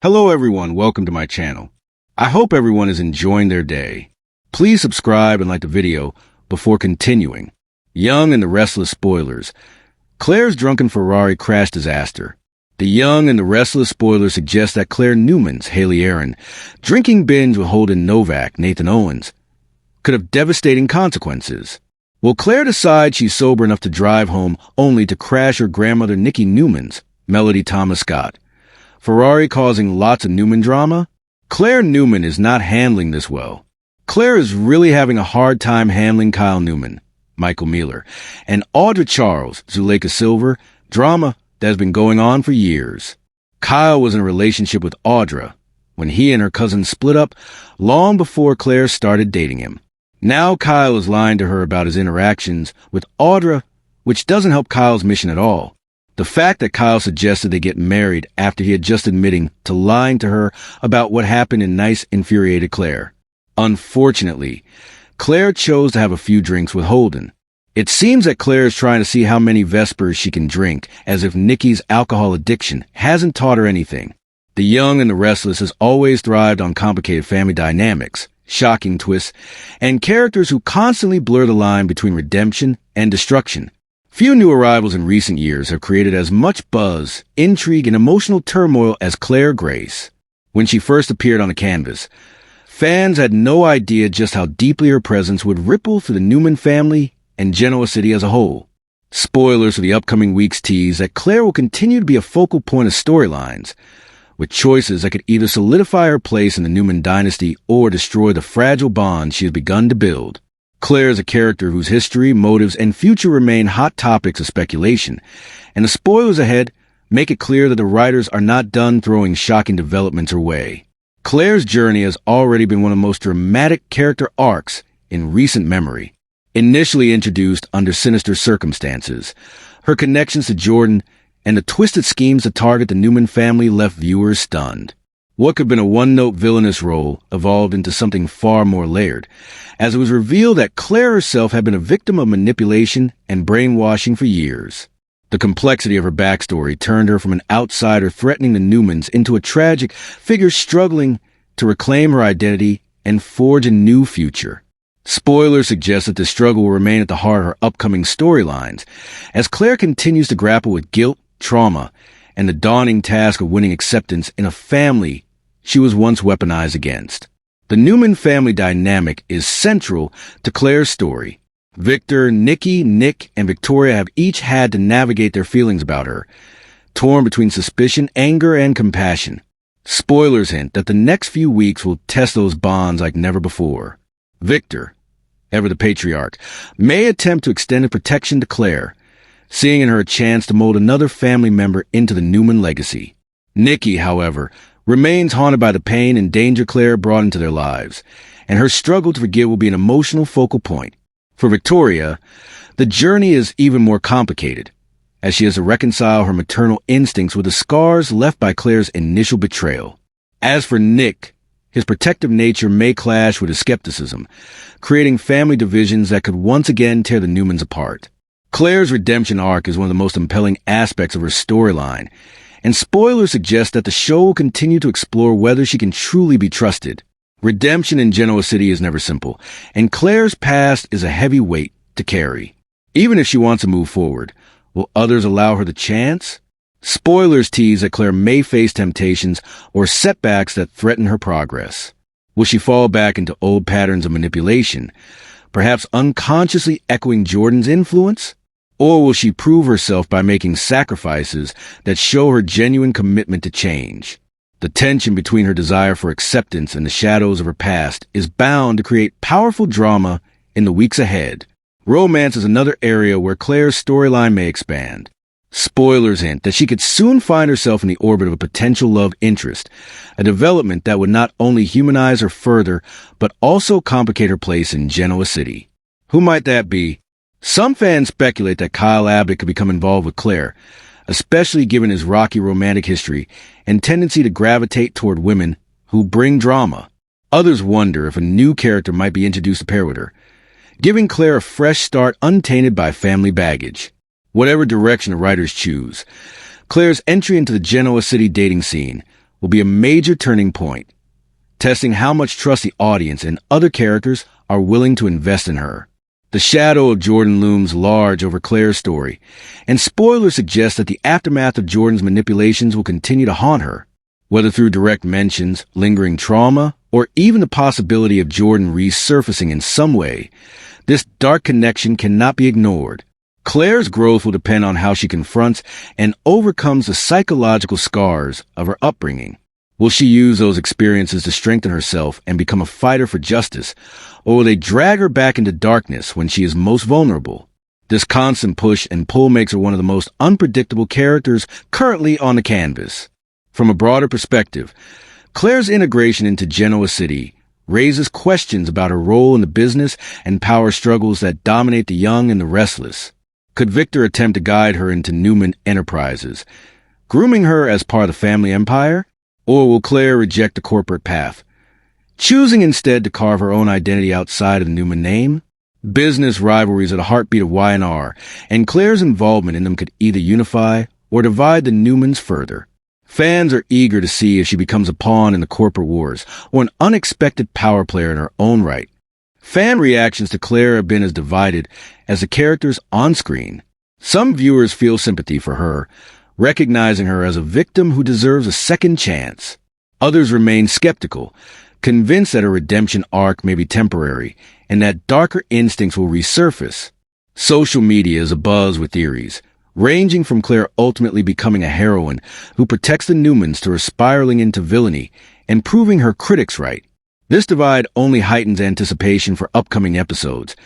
Hello everyone, welcome to my channel. I hope everyone is enjoying their day. Please subscribe and like the video before continuing. Young and the Restless spoilers. Claire's drunken Ferrari crash disaster. The Young and the Restless spoilers suggest that Claire Newman's Haley Aaron drinking binge with Holden Novak, Nathan Owens, could have devastating consequences. Will Claire decide she's sober enough to drive home only to crash her grandmother Nikki Newman's, Melody Thomas Scott? Ferrari causing lots of Newman drama? Claire Newman is not handling this well. Claire is really having a hard time handling Kyle Newman, Michael Mealer, and Audra Charles, Zuleika Silver, drama that has been going on for years. Kyle was in a relationship with Audra when he and her cousin split up long before Claire started dating him. Now Kyle is lying to her about his interactions with Audra, which doesn't help Kyle's mission at all. The fact that Kyle suggested they get married after he had just admitting to lying to her about what happened in Nice infuriated Claire. Unfortunately, Claire chose to have a few drinks with Holden. It seems that Claire is trying to see how many Vespers she can drink, as if Nikki's alcohol addiction hasn't taught her anything. The Young and the Restless has always thrived on complicated family dynamics, shocking twists, and characters who constantly blur the line between redemption and destruction. Few new arrivals in recent years have created as much buzz, intrigue, and emotional turmoil as Claire Grace. When she first appeared on the canvas, fans had no idea just how deeply her presence would ripple through the Newman family and Genoa City as a whole. Spoilers for the upcoming weeks tease that Claire will continue to be a focal point of storylines, with choices that could either solidify her place in the Newman dynasty or destroy the fragile bond she has begun to build. Claire is a character whose history, motives, and future remain hot topics of speculation, and the spoilers ahead make it clear that the writers are not done throwing shocking developments her way. Claire's journey has already been one of the most dramatic character arcs in recent memory. Initially introduced under sinister circumstances, her connections to Jordan and the twisted schemes to target the Newman family left viewers stunned. What could have been a one-note villainous role evolved into something far more layered, as it was revealed that Claire herself had been a victim of manipulation and brainwashing for years. The complexity of her backstory turned her from an outsider threatening the Newmans into a tragic figure struggling to reclaim her identity and forge a new future. Spoilers suggest that the struggle will remain at the heart of her upcoming storylines, as Claire continues to grapple with guilt, trauma, and the daunting task of winning acceptance in a family she was once weaponized against. The Newman family dynamic is central to Claire's story. Victor, Nikki, Nick, and Victoria have each had to navigate their feelings about her, torn between suspicion, anger, and compassion. Spoilers hint that the next few weeks will test those bonds like never before. Victor, ever the patriarch, may attempt to extend his protection to Claire, seeing in her a chance to mold another family member into the Newman legacy. Nikki, however, remains haunted by the pain and danger Claire brought into their lives, and her struggle to forgive will be an emotional focal point. For Victoria, the journey is even more complicated, as she has to reconcile her maternal instincts with the scars left by Claire's initial betrayal. As for Nick, his protective nature may clash with his skepticism, creating family divisions that could once again tear the Newmans apart. Claire's redemption arc is one of the most compelling aspects of her storyline, and spoilers suggest that the show will continue to explore whether she can truly be trusted. Redemption in Genoa City is never simple, and Claire's past is a heavy weight to carry. Even if she wants to move forward, will others allow her the chance? Spoilers tease that Claire may face temptations or setbacks that threaten her progress. Will she fall back into old patterns of manipulation, perhaps unconsciously echoing Jordan's influence? Or will she prove herself by making sacrifices that show her genuine commitment to change? The tension between her desire for acceptance and the shadows of her past is bound to create powerful drama in the weeks ahead. Romance is another area where Claire's storyline may expand. Spoilers hint that she could soon find herself in the orbit of a potential love interest, a development that would not only humanize her further, but also complicate her place in Genoa City. Who might that be? Some fans speculate that Kyle Abbott could become involved with Claire, especially given his rocky romantic history and tendency to gravitate toward women who bring drama. Others wonder if a new character might be introduced to pair with her, giving Claire a fresh start untainted by family baggage. Whatever direction the writers choose, Claire's entry into the Genoa City dating scene will be a major turning point, testing how much trust the audience and other characters are willing to invest in her. The shadow of Jordan looms large over Claire's story, and spoilers suggest that the aftermath of Jordan's manipulations will continue to haunt her, whether through direct mentions, lingering trauma, or even the possibility of Jordan resurfacing in some way. This dark connection cannot be ignored. Claire's growth will depend on how she confronts and overcomes the psychological scars of her upbringing. Will she use those experiences to strengthen herself and become a fighter for justice, or will they drag her back into darkness when she is most vulnerable? This constant push and pull makes her one of the most unpredictable characters currently on the canvas. From a broader perspective, Claire's integration into Genoa City raises questions about her role in the business and power struggles that dominate the young and the restless. Could Victor attempt to guide her into Newman Enterprises, grooming her as part of the family empire? Or will Claire reject the corporate path, choosing instead to carve her own identity outside of the Newman name? Business rivalries are the heartbeat of Y&R, and Claire's involvement in them could either unify or divide the Newmans further. Fans are eager to see if she becomes a pawn in the corporate wars or an unexpected power player in her own right. Fan reactions to Claire have been as divided as the characters on screen. Some viewers feel sympathy for her, recognizing her as a victim who deserves a second chance. Others remain skeptical, convinced that her redemption arc may be temporary and that darker instincts will resurface. Social media is abuzz with theories, ranging from Claire ultimately becoming a heroine who protects the Newmans to her spiraling into villainy and proving her critics right. This divide only heightens anticipation for upcoming episodes,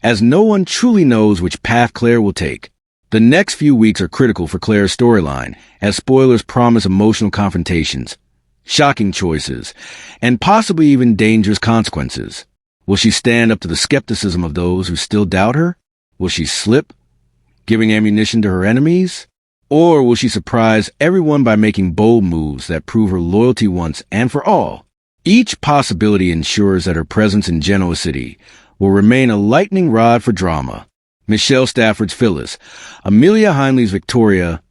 as no one truly knows which path Claire will take. The next few weeks are critical for Claire's storyline, as spoilers promise emotional confrontations, shocking choices, and possibly even dangerous consequences. Will she stand up to the skepticism of those who still doubt her? Will she slip, giving ammunition to her enemies? Or will she surprise everyone by making bold moves that prove her loyalty once and for all? Each possibility ensures that her presence in Genoa City will remain a lightning rod for drama. Michelle Stafford's Phyllis, Amelia Heinley's Victoria,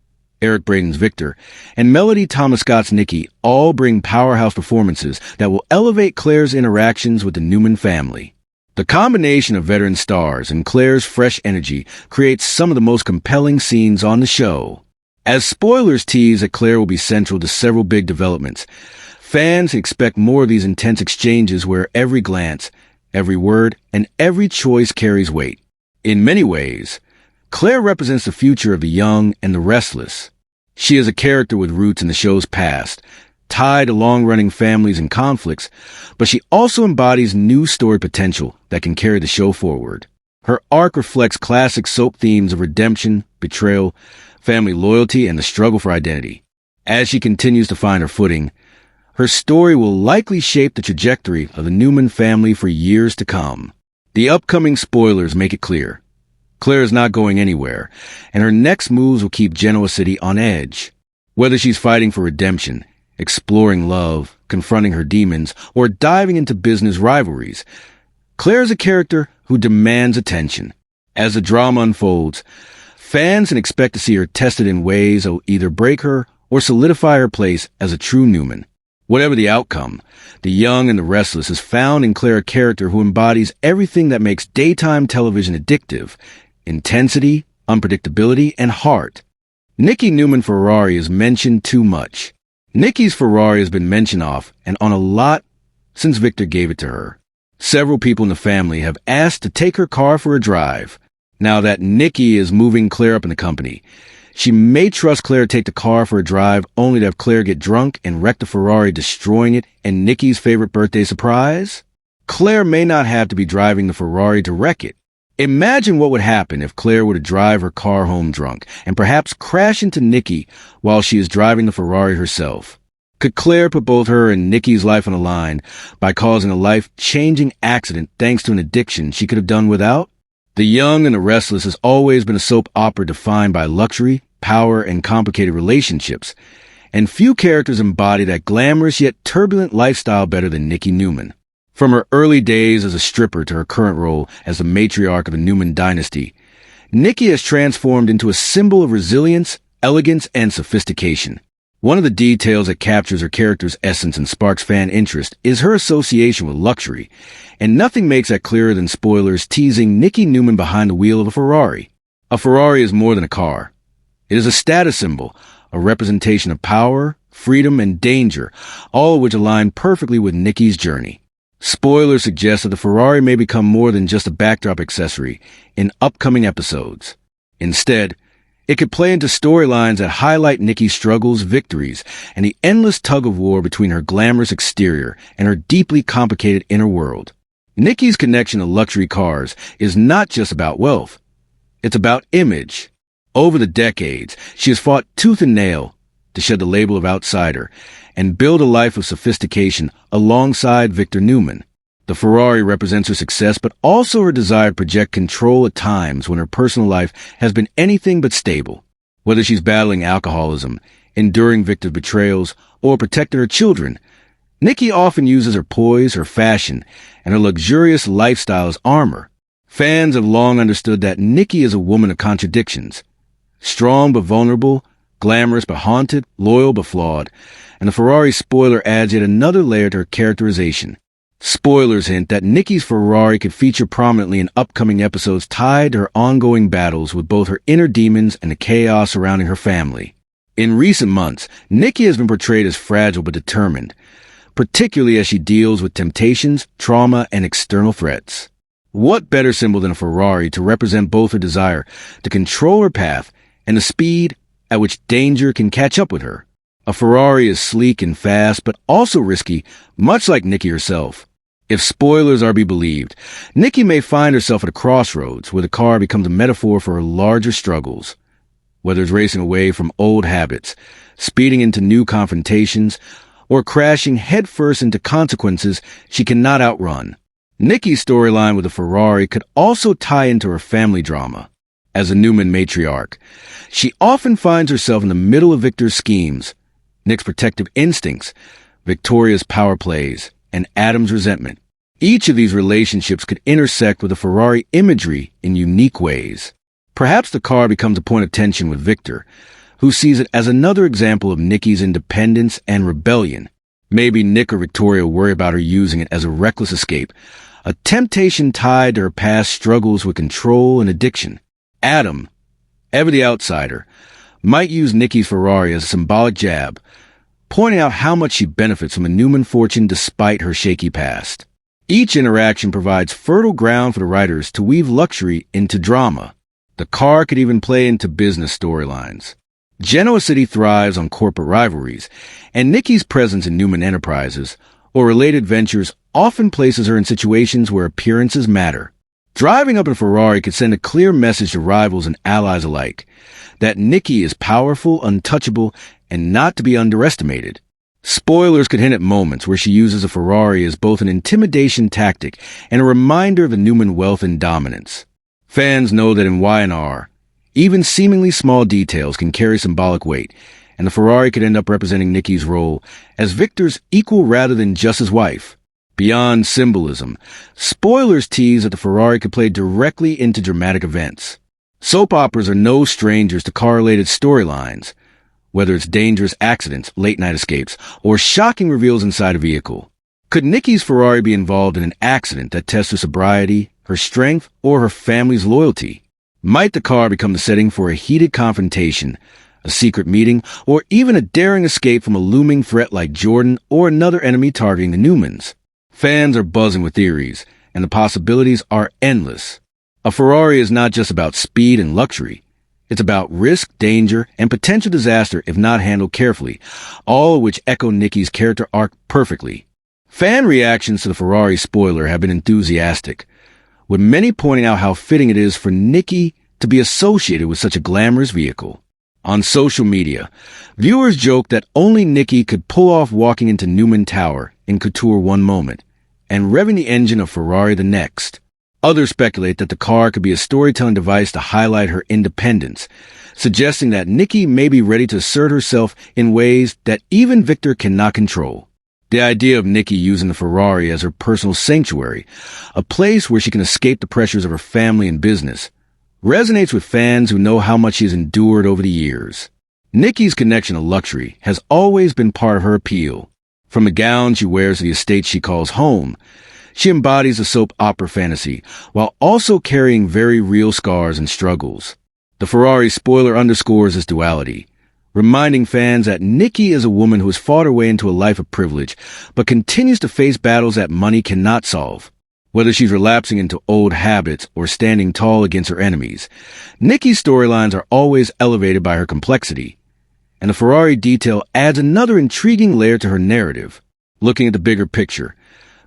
Eric Braden's Victor, and Melody Thomas Scott's Nikki all bring powerhouse performances that will elevate Claire's interactions with the Newman family. The combination of veteran stars and Claire's fresh energy creates some of the most compelling scenes on the show. As spoilers tease that Claire will be central to several big developments, fans expect more of these intense exchanges where every glance, every word, and every choice carries weight. In many ways, Claire represents the future of the young and the restless. She is a character with roots in the show's past, tied to long-running families and conflicts, but she also embodies new story potential that can carry the show forward. Her arc reflects classic soap themes of redemption, betrayal, family loyalty, and the struggle for identity. As she continues to find her footing, her story will likely shape the trajectory of the Newman family for years to come. The upcoming spoilers make it clear. Claire is not going anywhere, and her next moves will keep Genoa City on edge. Whether she's fighting for redemption, exploring love, confronting her demons, or diving into business rivalries, Claire is a character who demands attention. As the drama unfolds, fans can expect to see her tested in ways that will either break her or solidify her place as a true Newman. Whatever the outcome, the young and the restless has found in Claire a character who embodies everything that makes daytime television addictive: intensity, unpredictability, and heart. Nikki Newman Ferrari is mentioned too much. Nikki's Ferrari has been mentioned off and on a lot since Victor gave it to her. Several people in the family have asked to take her car for a drive. Now that Nikki is moving Claire up in the company, she may trust Claire to take the car for a drive only to have Claire get drunk and wreck the Ferrari, destroying it and Nikki's favorite birthday surprise. Claire may not have to be driving the Ferrari to wreck it. Imagine what would happen if Claire were to drive her car home drunk and perhaps crash into Nikki while she is driving the Ferrari herself. Could Claire put both her and Nikki's life on the line by causing a life-changing accident thanks to an addiction she could have done without? The Young and the Restless has always been a soap opera defined by luxury, power, and complicated relationships, and few characters embody that glamorous yet turbulent lifestyle better than Nikki Newman. From her early days as a stripper to her current role as the matriarch of the Newman dynasty, Nikki has transformed into a symbol of resilience, elegance, and sophistication. One of the details that captures her character's essence and sparks fan interest is her association with luxury, and nothing makes that clearer than spoilers teasing Nikki Newman behind the wheel of a Ferrari. A Ferrari is more than a car. It is a status symbol, a representation of power, freedom, and danger, all of which align perfectly with Nikki's journey. Spoilers suggest that the Ferrari may become more than just a backdrop accessory in upcoming episodes. Instead, it could play into storylines that highlight Nikki's struggles, victories, and the endless tug-of-war between her glamorous exterior and her deeply complicated inner world. Nikki's connection to luxury cars is not just about wealth. It's about image. Over the decades, she has fought tooth and nail to shed the label of outsider and build a life of sophistication alongside Victor Newman. The Ferrari represents her success, but also her desire to project control at times when her personal life has been anything but stable. Whether she's battling alcoholism, enduring Victor's betrayals, or protecting her children, Nikki often uses her poise, her fashion, and her luxurious lifestyle as armor. Fans have long understood that Nikki is a woman of contradictions. Strong but vulnerable, glamorous but haunted, loyal but flawed, and the Ferrari spoiler adds yet another layer to her characterization. Spoilers hint that Nikki's Ferrari could feature prominently in upcoming episodes tied to her ongoing battles with both her inner demons and the chaos surrounding her family. In recent months, Nikki has been portrayed as fragile but determined, particularly as she deals with temptations, trauma, and external threats. What better symbol than a Ferrari to represent both her desire to control her path and the speed at which danger can catch up with her? A Ferrari is sleek and fast, but also risky, much like Nikki herself. If spoilers are to be believed, Nikki may find herself at a crossroads where the car becomes a metaphor for her larger struggles. Whether it's racing away from old habits, speeding into new confrontations, or crashing headfirst into consequences she cannot outrun. Nikki's storyline with the Ferrari could also tie into her family drama. As a Newman matriarch, she often finds herself in the middle of Victor's schemes, Nick's protective instincts, Victoria's power plays, and Adam's resentment. Each of these relationships could intersect with the Ferrari imagery in unique ways. Perhaps the car becomes a point of tension with Victor, who sees it as another example of Nikki's independence and rebellion. Maybe Nick or Victoria worry about her using it as a reckless escape, a temptation tied to her past struggles with control and addiction. Adam, ever the outsider, might use Nikki's Ferrari as a symbolic jab, pointing out how much she benefits from a Newman fortune despite her shaky past. Each interaction provides fertile ground for the writers to weave luxury into drama. The car could even play into business storylines. Genoa City thrives on corporate rivalries, and Nikki's presence in Newman Enterprises or related ventures often places her in situations where appearances matter. Driving up in a Ferrari could send a clear message to rivals and allies alike that Nikki is powerful, untouchable, and not to be underestimated. Spoilers could hint at moments where she uses a Ferrari as both an intimidation tactic and a reminder of the Newman wealth and dominance. Fans know that in Y&R, even seemingly small details can carry symbolic weight, and the Ferrari could end up representing Nikki's role as Victor's equal rather than just his wife. Beyond symbolism, spoilers tease that the Ferrari could play directly into dramatic events. Soap operas are no strangers to correlated storylines, whether it's dangerous accidents, late-night escapes, or shocking reveals inside a vehicle. Could Nikki's Ferrari be involved in an accident that tests her sobriety, her strength, or her family's loyalty? Might the car become the setting for a heated confrontation, a secret meeting, or even a daring escape from a looming threat like Jordan or another enemy targeting the Newmans? Fans are buzzing with theories, and the possibilities are endless. A Ferrari is not just about speed and luxury. It's about risk, danger, and potential disaster if not handled carefully, all of which echo Nikki's character arc perfectly. Fan reactions to the Ferrari spoiler have been enthusiastic, with many pointing out how fitting it is for Nikki to be associated with such a glamorous vehicle. On social media, viewers joke that only Nikki could pull off walking into Newman Tower in Couture one moment and revving the engine of Ferrari the next. Others speculate that the car could be a storytelling device to highlight her independence, suggesting that Nikki may be ready to assert herself in ways that even Victor cannot control. The idea of Nikki using the Ferrari as her personal sanctuary, a place where she can escape the pressures of her family and business, resonates with fans who know how much she has endured over the years. Nikki's connection to luxury has always been part of her appeal. From the gown she wears to the estate she calls home, she embodies a soap opera fantasy while also carrying very real scars and struggles. The Ferrari spoiler underscores this duality, reminding fans that Nikki is a woman who has fought her way into a life of privilege, but continues to face battles that money cannot solve. Whether she's relapsing into old habits or standing tall against her enemies, Nikki's storylines are always elevated by her complexity, and the Ferrari detail adds another intriguing layer to her narrative. Looking at the bigger picture,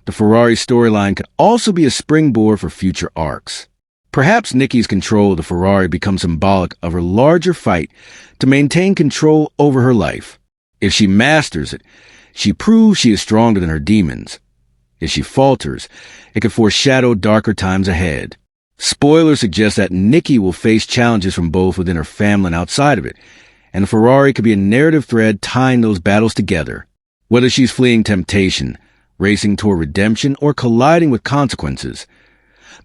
the Ferrari storyline could also be a springboard for future arcs. Perhaps Nikki's control of the Ferrari becomes symbolic of her larger fight to maintain control over her life. If she masters it, she proves she is stronger than her demons. If she falters, it could foreshadow darker times ahead. Spoilers suggest that Nikki will face challenges from both within her family and outside of it, and the Ferrari could be a narrative thread tying those battles together. Whether she's fleeing temptation, racing toward redemption, or colliding with consequences,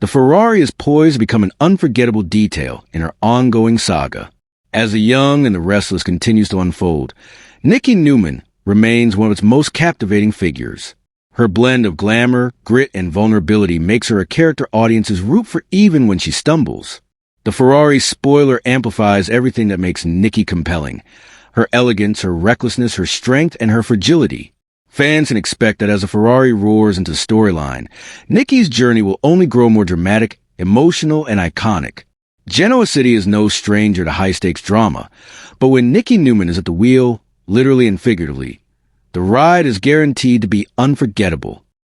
the Ferrari is poised to become an unforgettable detail in her ongoing saga. As The Young and the Restless continues to unfold, Nikki Newman remains one of its most captivating figures. Her blend of glamour, grit, and vulnerability makes her a character audiences root for even when she stumbles. The Ferrari spoiler amplifies everything that makes Nikki compelling: her elegance, her recklessness, her strength, and her fragility. Fans can expect that as the Ferrari roars into the storyline, Nikki's journey will only grow more dramatic, emotional, and iconic. Genoa City is no stranger to high-stakes drama, but when Nikki Newman is at the wheel, literally and figuratively, the ride is guaranteed to be unforgettable.